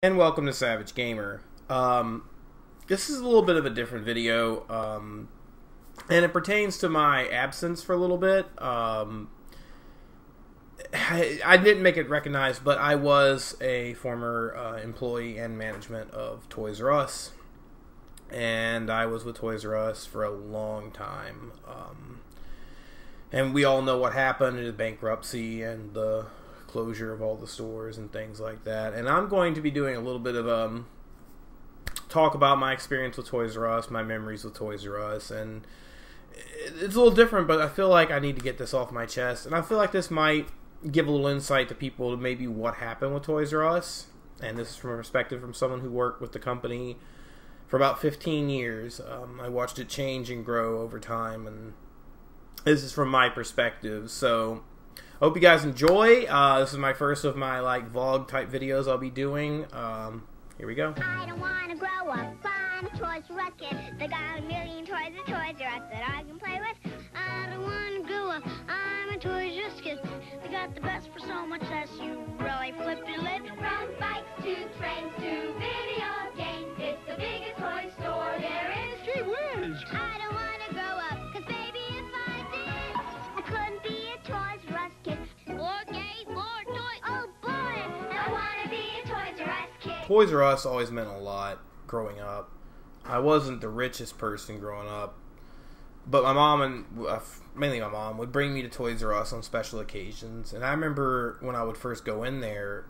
And welcome to Savage Gamer. This is a little bit of a different video, and it pertains to my absence for a little bit. I didn't make it recognized, but I was a former employee and management of Toys R Us, and I was with Toys R Us for a long time. And we all know what happened in the bankruptcy and the closure of all the stores and things like that. And I'm going to be doing a little bit of talk about my experience with Toys R Us, my memories with Toys R Us, and it's a little different, but I feel like I need to get this off my chest, and I feel like this might give a little insight to people to maybe what happened with Toys R Us. And this is from a perspective from someone who worked with the company for about 15 years. I watched it change and grow over time, and this is from my perspective. So hope you guys enjoy. This is my first of my vlog type videos I'll be doing. Here we go. I don't want to grow up. I'm a Toys R Us kid. They got a million toys at Toys R Us that I can play with. I don't want to grow up. I'm a Toys R Us kid. They got the best for so much less. You really flipped your lid. From bikes to trains to video games, it's the biggest toy store there is. Gee whiz! I don't want to grow up, 'cause baby, if I did, I couldn't be a Toys R Us kid. More games, more toys. Oh boy, I want to be a Toys R Us kid. Toys R Us always meant a lot growing up. I wasn't the richest person growing up, but my mom and mainly my mom would bring me to Toys R Us on special occasions. And I remember when I would first go in there,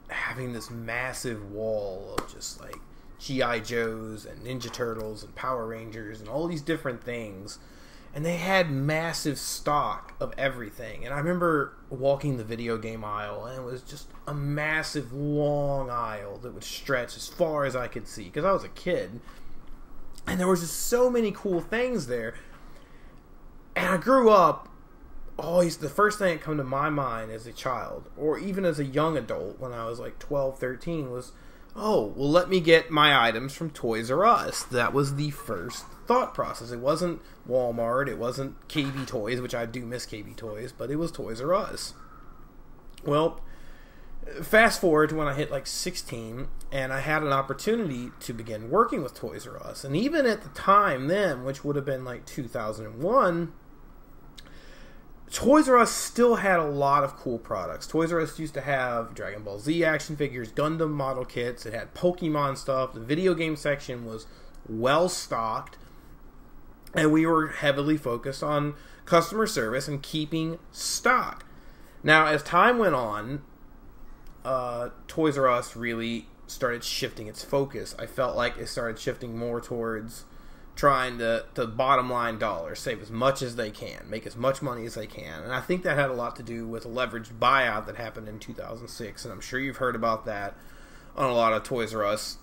having this massive wall of just like G.I. Joes and Ninja Turtles and Power Rangers and all these different things. And they had massive stock of everything. And I remember walking the video game aisle, and it was just a massive, long aisle that would stretch as far as I could see, because I was a kid. And there was just so many cool things there. And I grew up, always the first thing that came to my mind as a child, or even as a young adult when I was like 12, 13, was, oh, well, let me get my items from Toys R Us. That was the first thought process. It wasn't Walmart, it wasn't KB Toys, which I do miss KB Toys, but it was Toys R Us. Well, fast forward to when I hit like 16, and I had an opportunity to begin working with Toys R Us. And even at the time then, which would have been like 2001, Toys R Us still had a lot of cool products. Toys R Us used to have Dragon Ball Z action figures, Gundam model kits, it had Pokemon stuff, the video game section was well stocked, and we were heavily focused on customer service and keeping stock. Now, as time went on, Toys R Us really started shifting its focus. I felt like it started shifting more towards trying to bottom line dollars, save as much as they can, make as much money as they can. And I think that had a lot to do with a leveraged buyout that happened in 2006, and I'm sure you've heard about that on a lot of Toys R Us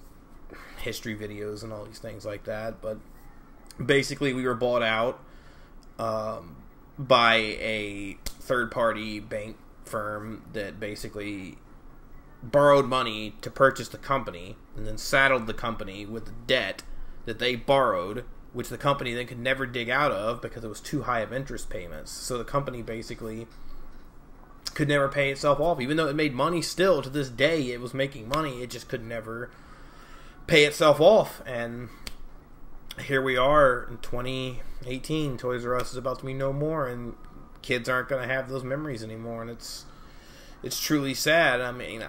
history videos and all these things like that. But basically, we were bought out by a third-party bank firm that basically borrowed money to purchase the company, and then saddled the company with the debt that they borrowed, which the company then could never dig out of because it was too high of interest payments. So the company basically could never pay itself off. Even though it made money still, to this day it was making money, it just could never pay itself off. And here we are in 2018, Toys R Us is about to be no more, and kids aren't going to have those memories anymore, and it's truly sad. I mean,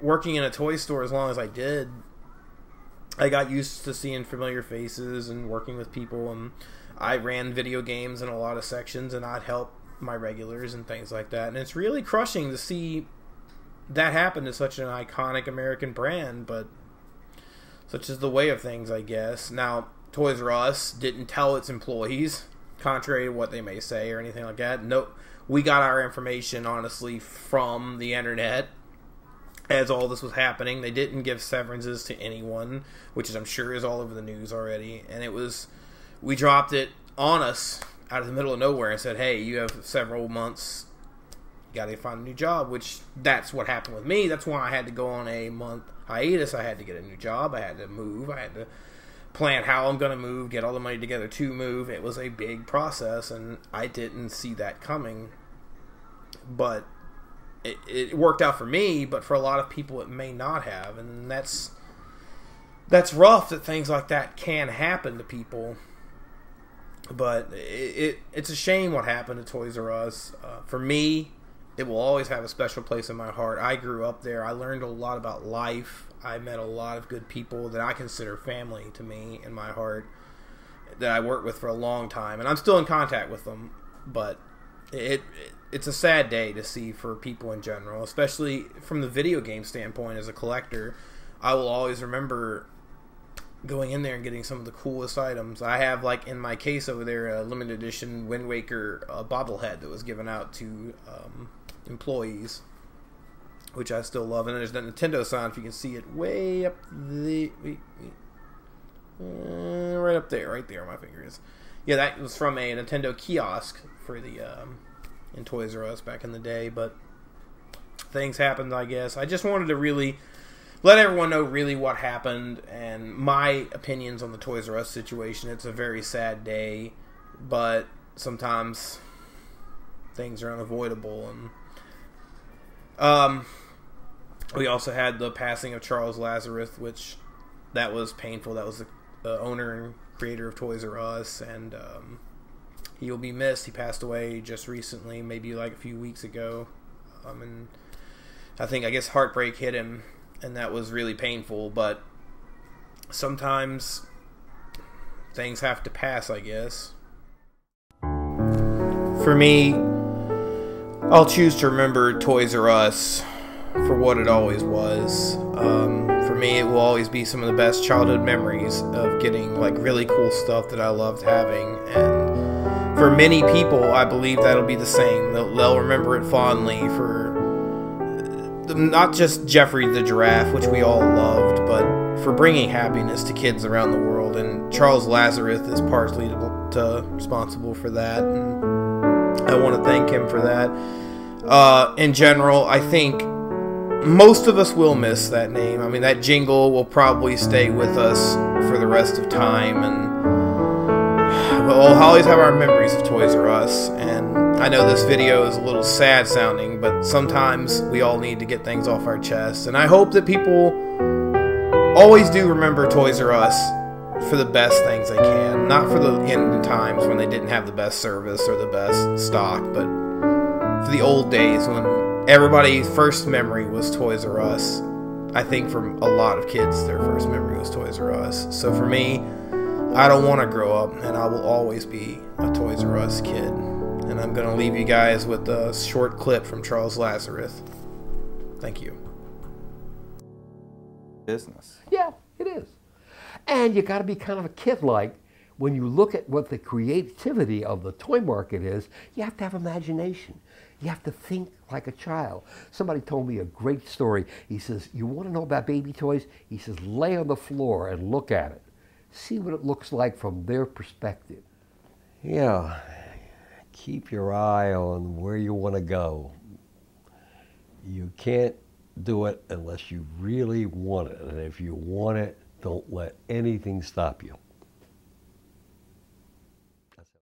working in a toy store as long as I did, I got used to seeing familiar faces and working with people, and I ran video games in a lot of sections, and I'd help my regulars and things like that. And it's really crushing to see that happen to such an iconic American brand, but such is the way of things, I guess. Now, Toys R Us didn't tell its employees, contrary to what they may say or anything like that. No, we got our information, honestly, from the internet as all this was happening. They didn't give severances to anyone, which is, I'm sure, is all over the news already. And it was, we dropped it on us out of the middle of nowhere and said, hey, you have several months, you got to find a new job, which that's what happened with me. That's why I had to go on a month hiatus. I had to get a new job. I had to move. I had to plan how I'm going to move, get all the money together to move. It was a big process, and I didn't see that coming. But it worked out for me, but for a lot of people it may not have, and that's rough that things like that can happen to people. But it's a shame what happened to Toys R Us. For me, it will always have a special place in my heart. I grew up there. I learned a lot about life. I met a lot of good people that I consider family to me in my heart, that I worked with for a long time, and I'm still in contact with them. But it's a sad day to see for people in general, especially from the video game standpoint. As a collector, I will always remember going in there and getting some of the coolest items. I have, like, in my case over there, a limited edition Wind Waker bobblehead that was given out to employees, which I still love. And there's the Nintendo sign, if you can see it, way up right up there, right there, my finger is. Yeah, that was from a Nintendo kiosk for the in Toys R Us back in the day. But things happened, I guess. I just wanted to really let everyone know really what happened and my opinions on the Toys R Us situation. It's a very sad day, but sometimes things are unavoidable. And we also had the passing of Charles Lazarus, which that was painful. That was the owner and creator of Toys R Us, and he will be missed. He passed away just recently, maybe like a few weeks ago, and I guess heartbreak hit him, and that was really painful. But sometimes things have to pass, I guess. For me, I'll choose to remember Toys R Us for what it always was. For me, it will always be some of the best childhood memories of getting, like, really cool stuff that I loved having. And for many people, I believe that'll be the same. They'll remember it fondly for not just Jeffrey the Giraffe, which we all loved, but for bringing happiness to kids around the world. And Charles Lazarus is partially responsible for that, and I want to thank him for that. In general, I think most of us will miss that name. I mean, that jingle will probably stay with us for the rest of time, and we'll always have our memories of Toys R Us. And I know this video is a little sad sounding, but sometimes we all need to get things off our chest. And I hope that people always do remember Toys R Us for the best things they can. Not for the end times when they didn't have the best service or the best stock, but for the old days when everybody's first memory was Toys R Us. I think for a lot of kids, their first memory was Toys R Us. So for me, I don't want to grow up, and I will always be a Toys R Us kid. And I'm going to leave you guys with a short clip from Charles Lazarus. Thank you. Business. Yeah, it is. And you got to be kind of a kid-like. When you look at what the creativity of the toy market is, you have to have imagination. You have to think like a child. Somebody told me a great story. He says, you want to know about baby toys? He says, lay on the floor and look at it. See what it looks like from their perspective. Yeah, keep your eye on where you want to go. You can't do it unless you really want it. And if you want it, don't let anything stop you.